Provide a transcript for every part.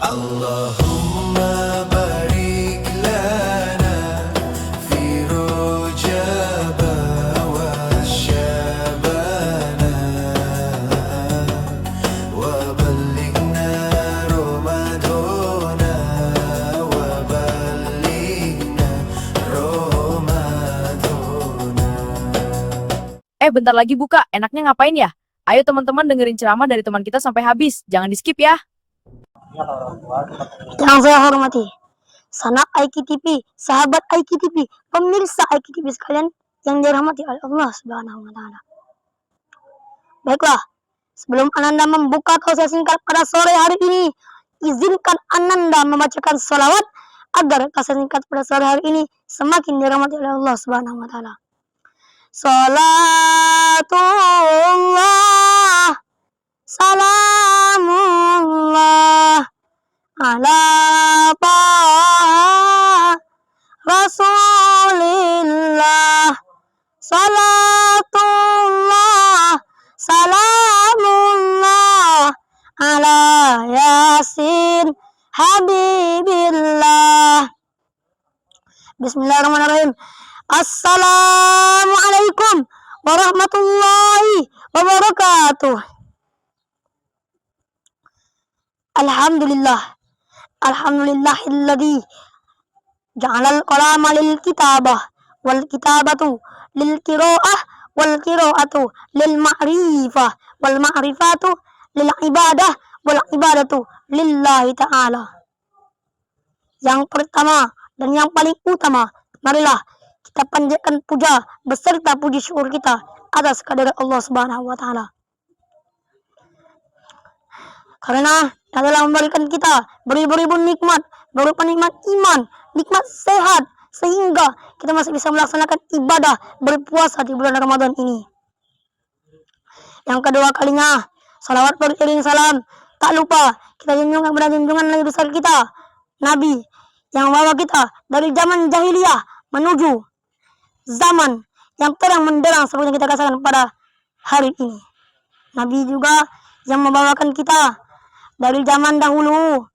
Allahumma barik lana fi Rajab wa Syabana wa ballighna Ramadana wa ballighna Ramadana. Bentar lagi buka, enaknya ngapain ya? Ayo teman-teman dengerin ceramah dari teman kita sampai habis, jangan di skip ya. Yang saya hormati, sanak IKTV, sahabat IKTV, pemirsa IKTV sekalian yang dirahmati oleh Allah Subhanahu wa Ta'ala. Baiklah, sebelum Ananda membuka tausiah singkat pada sore hari ini, izinkan Ananda membacakan sholawat agar tausiah singkat pada sore hari ini semakin dirahmati oleh Allah Subhanahu wa Ta'ala. Salatullah, salamullah ala Rasulillah. Salatullah, salamullah ala Yasin Habibillah. Bismillahirrahmanirrahim. Assalamualaikum warahmatullahi wabarakatuh. Alhamdulillah, alhamdulillahilladzi ja'alal qalama lil kitabah wal kitabatu lil qiraah wal qiraatu lil ma'rifah wal ma'rifatu lil ibadah wal ibadatu lillahi ta'ala. Yang pertama dan yang paling utama, marilah kita panjatkan puja beserta puji syukur kita atas kehadirat Allah Subhanahu wa Ta'ala. Karena Dia telah memberikan kita beribu-ribu nikmat, berupa nikmat iman, nikmat sehat, sehingga kita masih bisa melaksanakan ibadah berpuasa di bulan Ramadan ini. Yang kedua kalinya, salawat beriring salam, tak lupa kita junjungan kepada junjungan Nabi besar kita, Nabi yang membawa kita dari zaman jahiliyah menuju zaman yang terang menderang seperti yang kita rasakan pada hari ini. Nabi juga yang membawakan kita dari zaman dahulu,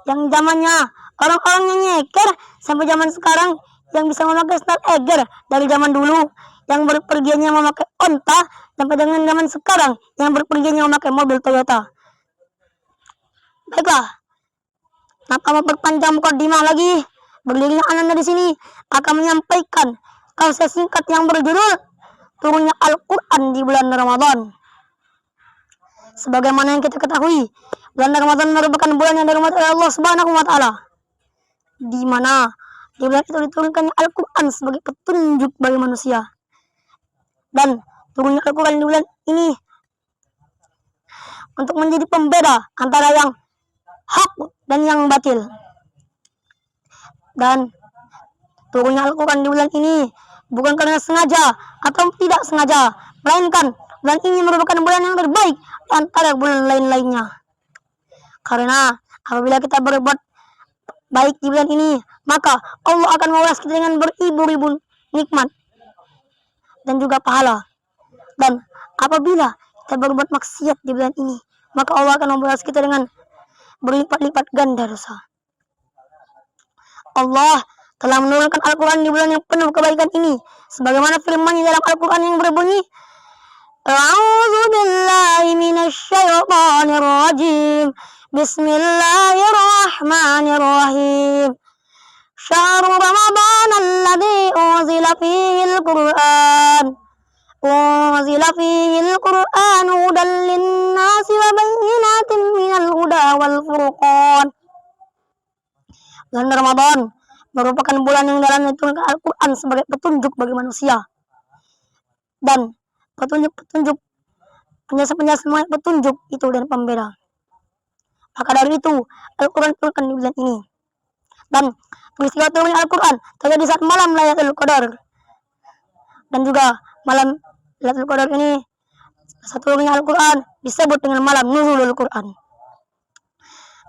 yang zamannya orang-orang yang nyeker, sampai zaman sekarang yang bisa memakai snap eger dari zaman dulu, yang berpergiannya memakai onta, sampai dengan zaman sekarang yang berpergiannya memakai mobil Toyota. Baiklah, tanpa memperpanjang mukadimah lagi, berdirinya Ananda di sini akan menyampaikan tausiah singkat yang berjudul turunnya Al-Quran di bulan Ramadan. Sebagaimana yang kita ketahui, bulan Ramadan merupakan bulan yang dirahmati oleh Allah Subhanahu wa Ta'ala, di mana di bulan itu diturunkannya Al-Quran sebagai petunjuk bagi manusia. Dan turunnya Al-Quran di bulan ini untuk menjadi pembeda antara yang hak dan yang batil. Dan turunnya Al-Quran di bulan ini bukan karena sengaja atau tidak sengaja, melainkan bulan ini merupakan bulan yang terbaik antara bulan lain-lainnya. Karena apabila kita berbuat baik di bulan ini, maka Allah akan membalas kita dengan beribu-ribu nikmat dan juga pahala. Dan apabila kita berbuat maksiat di bulan ini, maka Allah akan membalas kita dengan berlipat-lipat ganda dosa. Allah telah menurunkan Al-Quran di bulan yang penuh kebaikan ini, sebagaimana firman-Nya dalam Al-Quran yang berbunyi, A'udzu billahi minasy syaithanir rajim. Bismillahirrahmanirrahim. Syahrul Ramadan alladzi unzila fihil Qur'an. Unzila fihil Qur'an hudan lin-nasi wa bayyinatin minal huda wal furqan. Bulan Ramadan merupakan bulan yang dalamnya diturunkan Al-Quran sebagai petunjuk bagi manusia. Dan petunjuk-petunjuk, penjelasan-penjelasan mengenai petunjuk itu dan pembeda. Maka dari itu Al-Quran diturunkan di bulan ini. Dan peristiwa turunnya Al-Quran terjadi saat malam Lailatul Qadar. Dan juga malam Lailatul Qadar ini, saat turunnya Al-Quran disebut dengan malam Nuzulul Quran.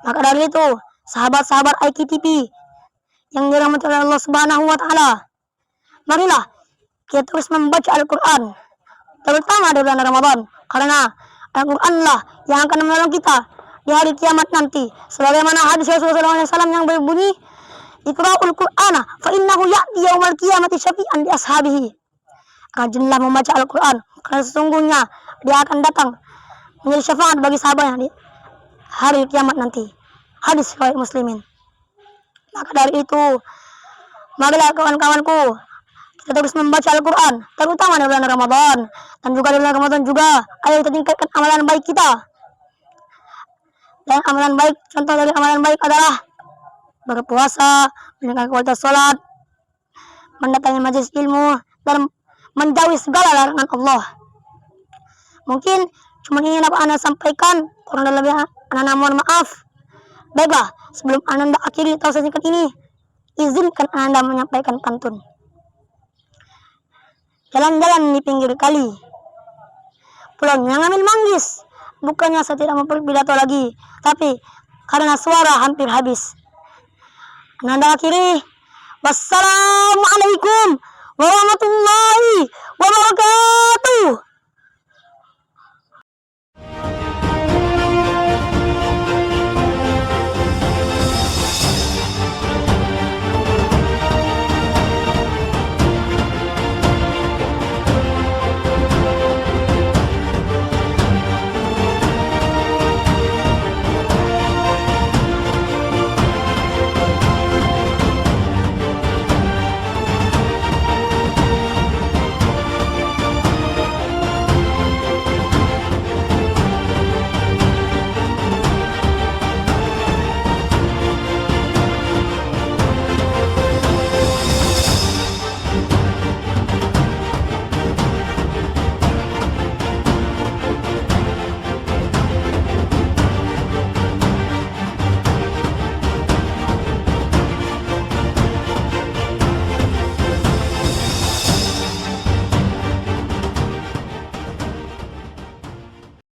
Maka dari itu sahabat-sahabat IKTV yang dirahmati oleh Allah Subhanahu wa Ta'ala, marilah kita terus membaca Al-Quran, terutama di bulan Ramadan, karena Al-Quranlah yang akan menolong kita di hari kiamat nanti. Sebagaimana hadis Rasulullah SAW yang berbunyi, Iqra'ul Qur'ana fa innahu ya'ti yaumal qiyamati syafi'an di ashabihi. Rajinlah membaca Al-Quran, karena sesungguhnya dia akan datang menjadi syafaat bagi sahabatnya di hari kiamat nanti. Hadis riwayat Muslimin. Maka dari itu, marilah kawan-kawanku, kita terus membaca Al-Quran, terutama di bulan Ramadan, dan juga di bulan Ramadan juga. Ayo kita tingkatkan amalan baik kita. Dan amalan baik, contoh dari amalan baik adalah berpuasa, meningkatkan kualitas sholat, mendatangi majelis ilmu, dan menjauhi segala larangan Allah. Mungkin cuma ini dapat Anda sampaikan, kurang lebih Anda mohon maaf. Baiklah, sebelum Anda akhiri tausiah singkat ini, izinkan Anda menyampaikan pantun. Jalan-jalan di pinggir kali, pulangnya ngambil manggis. Bukannya saya tidak berpidato lagi, tapi karena suara hampir habis. Anda akhiri, wassalamualaikum warahmatullahi wabarakatuh.